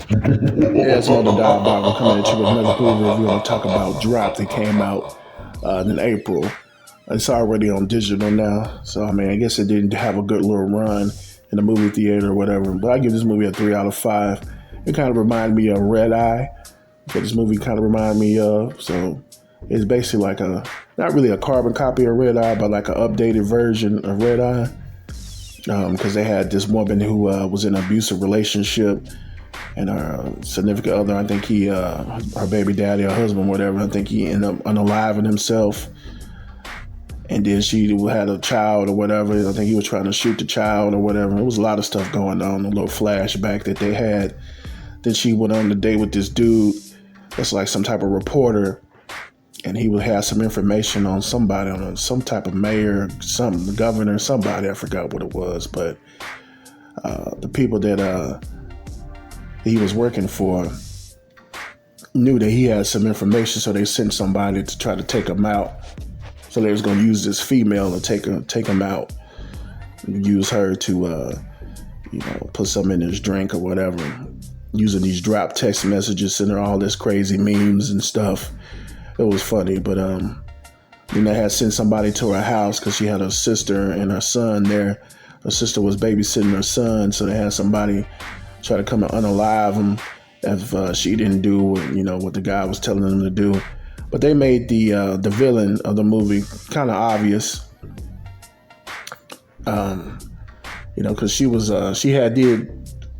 Yeah, it's Motor Diabolical coming at you with another movie review. I'm talk about Drop that came out in April. It's already on digital now, so I mean, I guess it didn't have a good little run in the movie theater or whatever. But I give this movie a 3 out of 5. It kind of reminded me of Red Eye, what this movie kind of reminded me of. So it's basically like a not really a carbon copy of Red Eye, but like an updated version of Red Eye. Because they had this woman who was in an abusive relationship, and her significant other, I think her baby daddy or husband, whatever, I think he ended up unaliving himself. And then she had a child or whatever. I think he was trying to shoot the child or whatever. It was a lot of stuff going on, a little flashback that they had. Then she went on the date with this dude that's like some type of reporter, and he would have some information on somebody, on some type of mayor, some governor, somebody, I forgot what it was. But the people that he was working for knew that he had some information, so they sent somebody to try to take him out. So they was going to use this female to take him out, use her to, put something in his drink or whatever, using these drop text messages, sending her all this crazy memes and stuff. It was funny, but then they had sent somebody to her house because she had her sister and her son there. Her sister was babysitting her son, so they had somebody try to come and unalive him if she didn't do what the guy was telling them to do. But they made the villain of the movie kind of obvious, because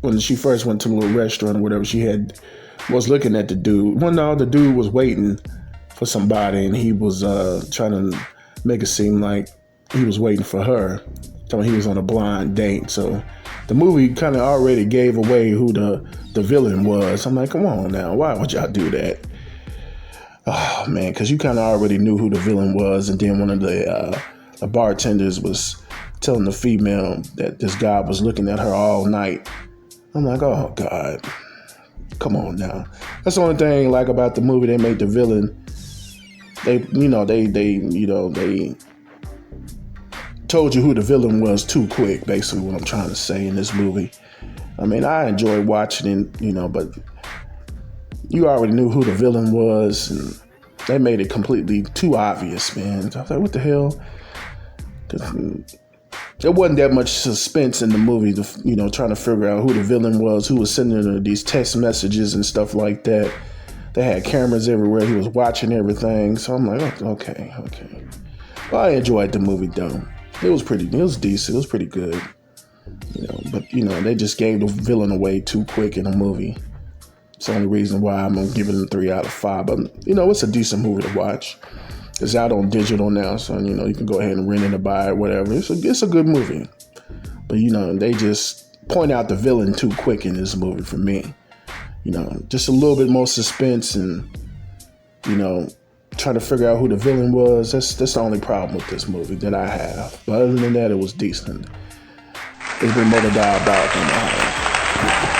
when she first went to the little restaurant or whatever, was looking at the dude. Well, no, the dude was waiting for somebody, and he was trying to make it seem like he was waiting for her. So he was on a blind date. So the movie kind of already gave away who the villain was. I'm like, come on now, why would y'all do that? Oh man, because you kind of already knew who the villain was, and then one of the bartenders was telling the female that this guy was looking at her all night. I'm like, oh God, come on now. That's the only thing like about the movie. They made the villain. They told you who the villain was too quick. Basically, what I'm trying to say in this movie. I mean, I enjoyed watching it, but you already knew who the villain was, and they made it completely too obvious, man. I was like, what the hell? There wasn't that much suspense in the movie, trying to figure out who the villain was, who was sending her these text messages and stuff like that. They had cameras everywhere. He was watching everything. So I'm like, okay. Well, I enjoyed the movie, though. It was decent. It was pretty good. But they just gave the villain away too quick in the movie. It's the only reason why I'm going to give it a 3 out of 5. But, it's a decent movie to watch. It's out on digital now, so, you can go ahead and rent it or buy it, whatever. It's a good movie. But, they just point out the villain too quick in this movie for me. Just a little bit more suspense and, trying to figure out who the villain was. That's the only problem with this movie that I have. But other than that, it was decent. It's been Motor Diabolical in the house.